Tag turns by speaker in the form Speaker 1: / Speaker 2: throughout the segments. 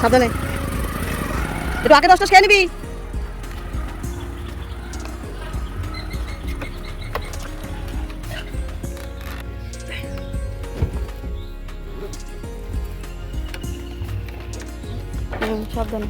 Speaker 1: সাবধানে, একটু আগে 10টা খেয়ে নিবি। সাবধানে।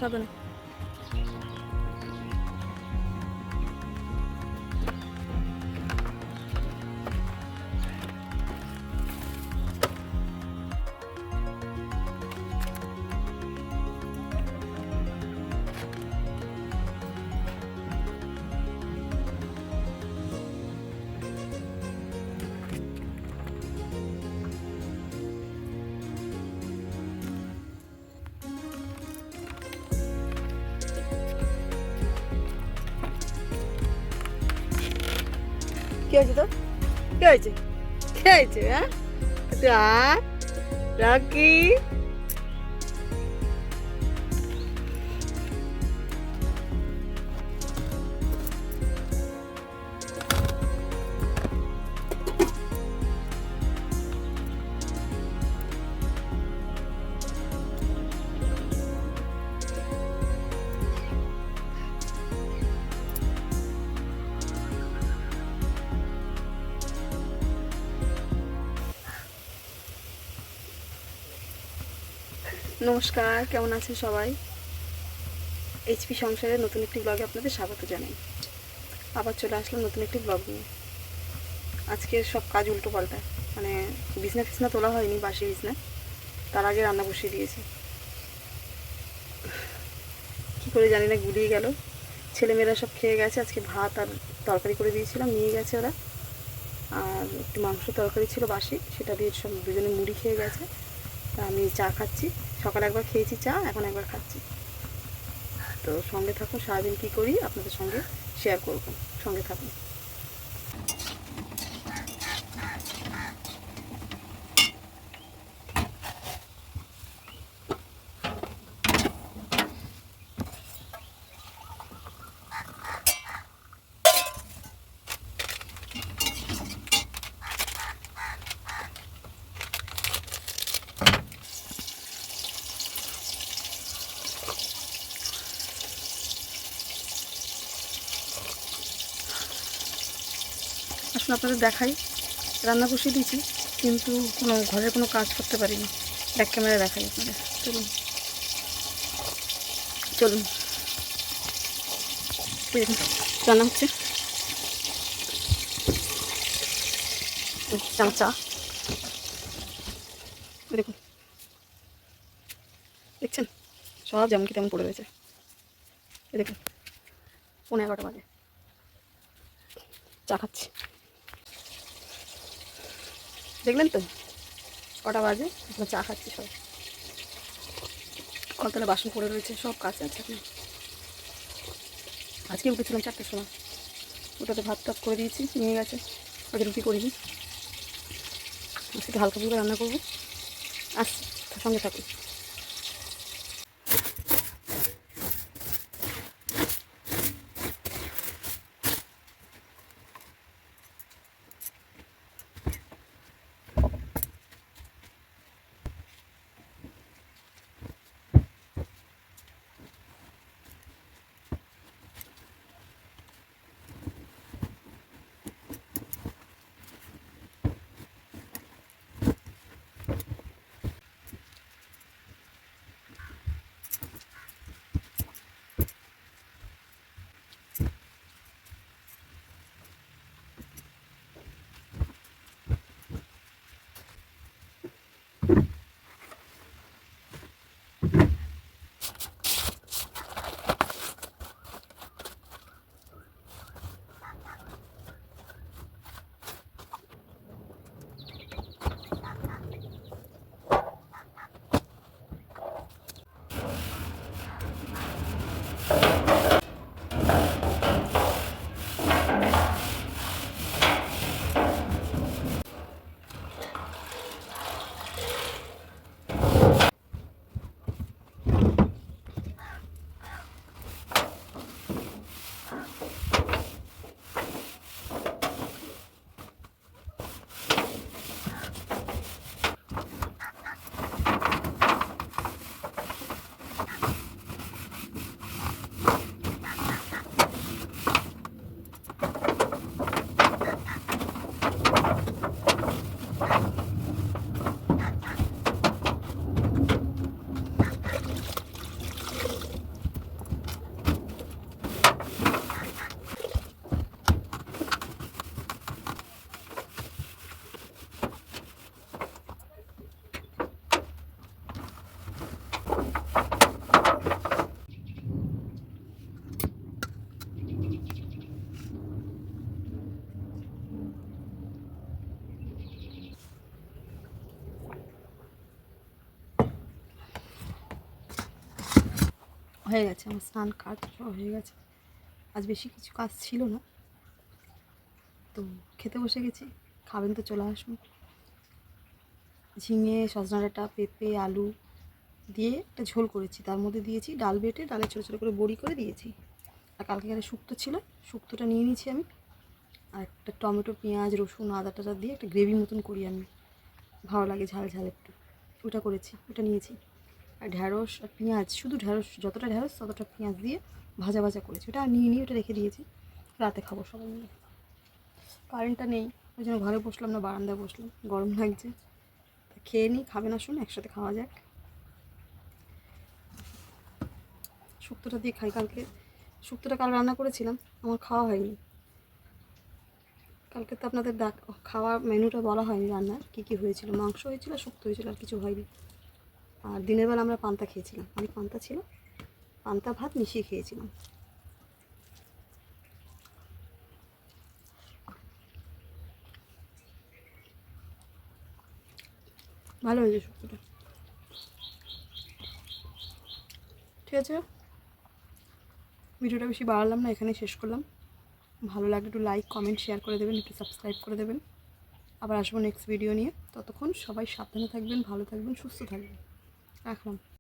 Speaker 1: সাবধানে। কি হয়েছে তোর? কি হয়েছে? কি হয়েছে? হ্যাঁ, রাকি নমস্কার, কেমন আছেন সবাই? এইচপি সংসারের নতুন একটি ব্লগে আপনাদের স্বাগত জানাই। আবার চলে আসলাম নতুন একটি ব্লগ নিয়ে। আজকের সব কাজ উল্টো পাল্টা, মানে বিছনা ফিছনা তোলা হয়নি, বাসি বিছনা, তার আগে রান্না বসিয়ে দিয়েছি। কী করে জানি না, গুলিয়ে গেল। ছেলেমেয়েরা সব খেয়ে গেছে। আজকে ভাত আর তরকারি করে দিয়েছিলাম, নিয়ে গেছে ওরা। আর একটু মাংস তরকারি ছিল বাসি, সেটা দিয়ে সব দুজনে মুড়ি খেয়ে গেছে। আমি চা খাচ্ছি, সকালে একবার খেয়েছি চা, এখন একবার খাচ্ছি। তো সঙ্গে থাকুন, সারাদিন কী করি আপনাদের সঙ্গে শেয়ার করব, সঙ্গে থাকুন। আসলে আপনাদের দেখাই, রান্না বসিয়ে দিয়েছি, কিন্তু কোনো ঘরের কোনো কাজ করতে পারিনি। ব্যাক ক্যামেরা দেখাই আপনাদের। চলুন চলুন, রান্না হচ্ছে চা। দেখুন, দেখছেন সব যেমন কি তেমন পড়ে রয়েছে। দেখুন 11:30 বাজে, চা খাচ্ছি। দেখলেন তো কটা বাজে, এখন চা খাচ্ছি। সব কলতলা বাসন পড়ে রয়েছে, সব কাজ আছে এখন। আজকে উঠেছিলাম 4টার সময়, ওটাতে ভাত টাত করে দিয়েছি, নিয়ে গেছে। আগে রুটি করিনি, আজকে হালকা ফুলকা রান্না করবো। আসছি, সঙ্গে থাকুন। হয়ে গেছে আমার স্নান কাজ সব হয়ে গেছে। আজ বেশি কিছু কাজ ছিল না, তো খেতে বসে গেছি। খাবেন তো চলে আসুন। ঝিঙে, সজনা ডাঁটা, পেঁপে, আলু দিয়ে একটা ঝোল করেছি, তার মধ্যে দিয়েছি ডাল বেটে, ডালে ছোটো ছোটো করে বড়ি করে দিয়েছি। আর কালকে এখানে শুক্তো ছিল, শুক্তোটা নিয়ে নিয়েছি আমি। আর একটা টমেটো, পেঁয়াজ, রসুন, আদা টাদা দিয়ে একটা গ্রেভি মতন করি আমি, ভালো লাগে ঝাল ঝাল একটু, ওটা করেছি, ওটা নিয়েছি। আর ঢ্যাঁড়স আর পেঁয়াজ, শুধু ঢ্যাঁড়স, যতটা ঢ্যাঁড়স ততটা পেঁয়াজ দিয়ে ভাজা ভাজা করেছি, ওটা নিয়ে নিয়ে ওটা রেখে দিয়েছি, রাতে খাবো সবাই মিলে। কারেন্টটা নেই, ওই জন্য ঘরে বসলাম না, বারান্দায় বসলাম, গরম লাগছে। তা খেয়ে নিই, খাবেন আসুন, একসাথে খাওয়া যাক। শুক্তোটা দিয়ে খাই। কালকে শুক্তোটা কাল রান্না করেছিলাম, আমার খাওয়া হয়নি। কালকে তো আপনাদের খাওয়া মেনুটা বলা হয়নি, রান্নার কী কী হয়েছিল। মাংস হয়েছিল, শুক্তো হয়েছিল, আর কিছু হয়নি। আর দিনের বেলা আমরা পান্তা খেয়েছিলাম, অনেক পান্তা ছিল, পান্তা ভাত মিশিয়ে খেয়েছিলাম। ভালো হয়েছে শুক্তোটা। ঠিক আছে, ভিডিওটা বেশি বাড়ালাম না, এখানে শেষ করলাম। ভালো লাগলে একটু লাইক, কমেন্ট, শেয়ার করে দেবেন, একটু সাবস্ক্রাইব করে দেবেন। আবার আসবো নেক্সট ভিডিও নিয়ে। ততক্ষণ সবাই সাবধানে থাকবেন, ভালো থাকবেন, সুস্থ থাকবেন। রাখলাম।